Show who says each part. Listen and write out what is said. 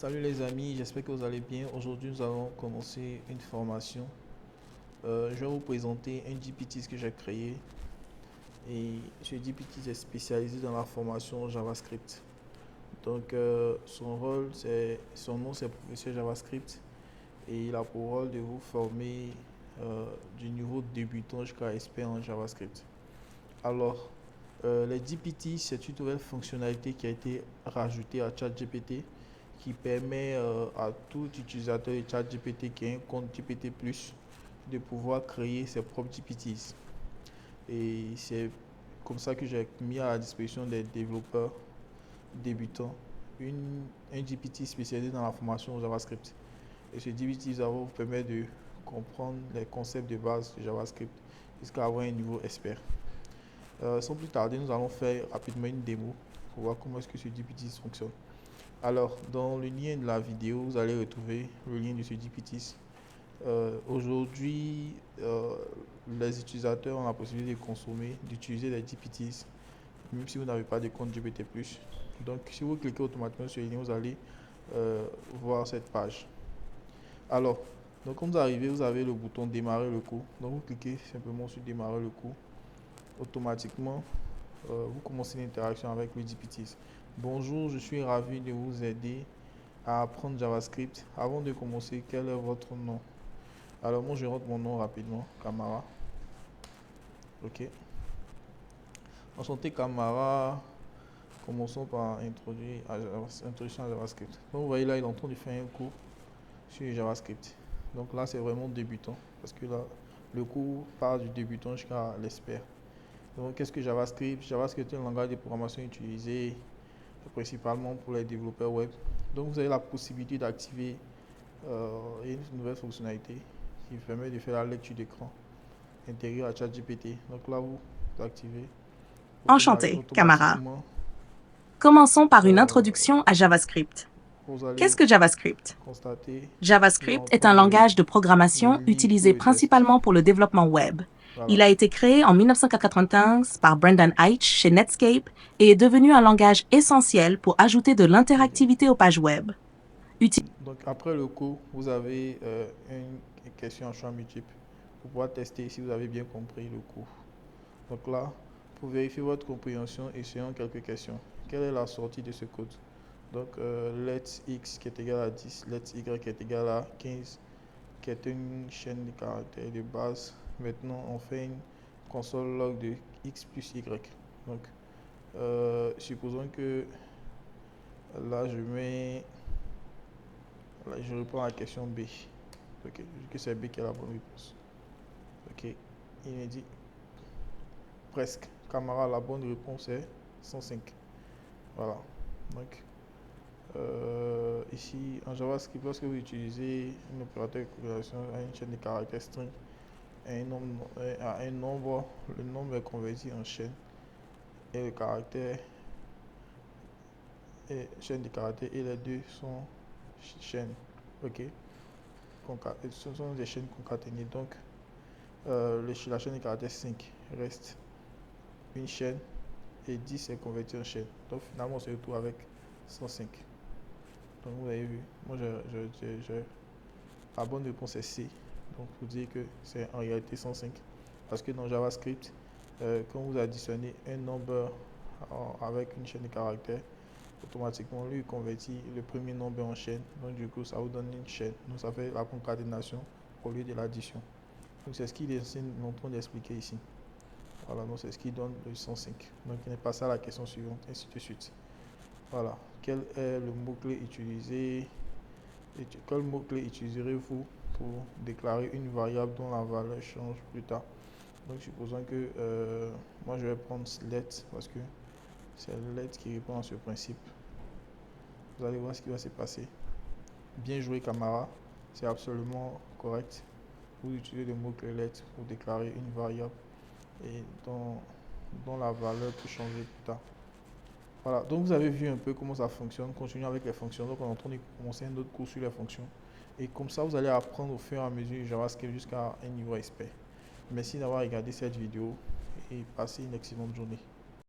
Speaker 1: Salut les amis, j'espère que vous allez bien. Aujourd'hui, nous allons commencer une formation. Je vais vous présenter un GPT que j'ai créé. Et ce GPT est spécialisé dans la formation JavaScript. Donc, son nom, c'est Professeur JavaScript. Et il a pour rôle de vous former du niveau débutant jusqu'à expert en JavaScript. Alors, les GPT, c'est une nouvelle fonctionnalité qui a été rajoutée à ChatGPT qui permet à tout utilisateur de ChatGPT qui a un compte GPT+, de pouvoir créer ses propres GPTs. Et c'est comme ça que j'ai mis à la disposition des développeurs débutants un GPT spécialisé dans la formation au JavaScript. Et ce GPT va vous permettre de comprendre les concepts de base de JavaScript jusqu'à avoir un niveau expert. Sans plus tarder, nous allons faire rapidement une démo pour voir comment est-ce que ce GPT fonctionne. Alors, dans le lien de la vidéo, vous allez retrouver le lien de ce GPT. Aujourd'hui, les utilisateurs ont la possibilité de consommer, d'utiliser les GPTs, même si vous n'avez pas de compte GPT+. Donc, si vous cliquez automatiquement sur le lien, vous allez voir cette page. Alors, donc quand vous arrivez, vous avez le bouton démarrer le cours. Donc, vous cliquez simplement sur démarrer le cours. Automatiquement, vous commencez l'interaction avec le GPT. Bonjour, je suis ravi de vous aider à apprendre JavaScript. Avant de commencer, quel est votre nom? Alors moi je rentre mon nom rapidement, Camara. Ok. Enchanté Camara. Commençons par introduction à JavaScript. Donc vous voyez là, il est en train de faire un cours sur JavaScript. Donc là c'est vraiment débutant parce que là le cours part du débutant jusqu'à l'expert. Donc qu'est-ce que JavaScript? JavaScript est un langage de programmation utilisé principalement pour les développeurs web. Donc vous avez la possibilité d'activer une nouvelle fonctionnalité qui permet de faire la lecture d'écran intégrée à ChatGPT. Donc là vous activez
Speaker 2: Enchanté, Camara.
Speaker 1: automatiquement.
Speaker 2: Commençons par une
Speaker 1: euh,
Speaker 2: introduction à JavaScript.
Speaker 1: vous allez
Speaker 2: Qu'est-ce que JavaScript?
Speaker 1: constater qu'il est en
Speaker 2: JavaScript est
Speaker 1: train
Speaker 2: un
Speaker 1: de
Speaker 2: langage de programmation
Speaker 1: lire tout
Speaker 2: utilisé
Speaker 1: le test.
Speaker 2: principalement pour le développement web.
Speaker 1: Voilà.
Speaker 2: Il a été créé en 1995 par Brendan Eich chez Netscape et est devenu un langage essentiel pour ajouter de l'interactivité aux pages web.
Speaker 1: Donc après le cours, vous avez une question en choix multiple pour pouvoir tester si vous avez bien compris le cours. Donc là, pour vérifier votre compréhension, essayons quelques questions. Quelle est la sortie de ce code? Donc let x qui est égal à 10, let y qui est égal à 15, qui est une chaîne de caractères de base. Maintenant, on fait une console log de x plus y. Donc, supposons que là, je reprends la question B. Ok, vu que c'est B qui est la bonne réponse. Ok, il me dit presque. Camara, la bonne réponse est 105. Voilà. Donc, ici, en JavaScript, lorsque vous utilisez un opérateur de corrélation à une chaîne de caractères string, à un nombre, le nombre est converti en chaîne et le caractère est chaîne de caractères et les deux sont chaînes. Ok, ce sont des chaînes concaténées. Donc, la chaîne de caractères 5 reste une chaîne et 10 est converti en chaîne. Donc, finalement, on se retrouve avec 105. Donc, vous avez vu, moi, la bonne réponse est C. Donc, pour dire que c'est en réalité 105. Parce que dans JavaScript, quand vous additionnez un nombre avec une chaîne de caractères, automatiquement, lui, il convertit le premier nombre en chaîne. Donc, du coup, ça vous donne une chaîne. Donc, ça fait la concaténation au lieu de l'addition. Donc, c'est ce qu'il est en train d'expliquer ici. Voilà, donc c'est ce qui donne le 105. Donc, il est passé à la question suivante, ainsi de suite. Voilà. Quel est le mot-clé utilisé? Quel mot-clé utiliserez-vous pour déclarer une variable dont la valeur change plus tard? Donc, supposons que moi je vais prendre let parce que c'est let qui répond à ce principe. Vous allez voir ce qui va se passer. Bien joué, Camara. C'est absolument correct. Vous utilisez le mot-clé let pour déclarer une variable et dont la valeur peut changer plus tard. Voilà, donc vous avez vu un peu comment ça fonctionne. Continuons avec les fonctions. Donc on est en train de commencer un autre cours sur les fonctions. Et comme ça, vous allez apprendre au fur et à mesure JavaScript jusqu'à un niveau expert. Merci d'avoir regardé cette vidéo et passez une excellente journée.